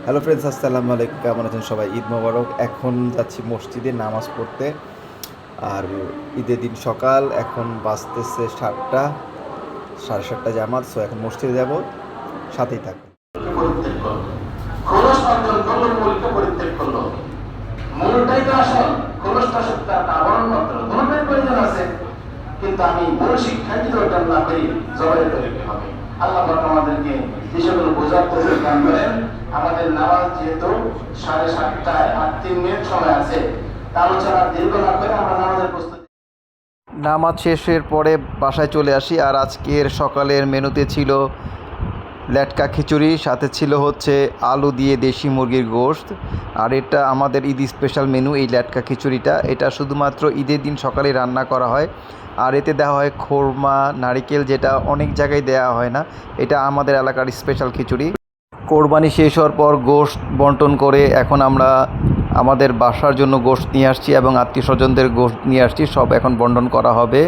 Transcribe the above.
Hello friends, আসসালামু আলাইকুম। কেমন আছেন সবাই? ঈদ মোবারক। এখন যাচ্ছি মসজিদে নামাজ পড়তে। আর ঈদের দিন সকাল, এখন বাজতেছে 7টা, 7:30 জামাত। সো এখন মসজিদে যাব, সাথেই থাকুন। পরিত্যাগ করলো, খোলস অর্জন করলো, মূলকে পরিত্যাগ করলো। মূলটাই তো আসল, খোলসটা সত্য একটা আবরণ মাত্র। দুটোই প্রয়োজন আছে, কিন্তু আমি মূল শিক্ষা যদি অর্জন না করি, জবাই তৈরি হবে। আল্লাহ পাক আমাদেরকে বিষয়গুলো বোঝার তৌফিক দান করেন। আমাদের নামাজ যেহেতু 7:30টায় 8-3 মিনিট সময় আছে, তা আলোচনা দীর্ঘ না করে আমরা নামাজের প্রস্তুতি। নামাজ শেষের পরে বাসায় চলে আসি। আর আজকের সকালের মেনুতে ছিল লেটকা খিচুড়ি, সাথে ছিল হচ্ছে আলু দিয়ে দেশি মুরগির গোশত। আর এটা আমাদের ঈদ স্পেশাল মেনু, এই লেটকা খিচুড়িটা। এটা শুধুমাত্র ঈদের দিন সকালে রান্না করা হয়। আর এতে দেওয়া হয় খোরমা, নারিকেল, যেটা অনেক জায়গায় দেওয়া হয় না। এটা আমাদের এলাকার স্পেশাল খিচুড়ি। কোরবানি শেষ হওয়ার পর গোশত বন্টন করে এখন আমরা আমাদের বাসার জন্য গোশত নিয়ে আসছি এবং আত্মীয় স্বজনদের গোশত নিয়ে আসছি। সব এখন বন্টন করা হবে।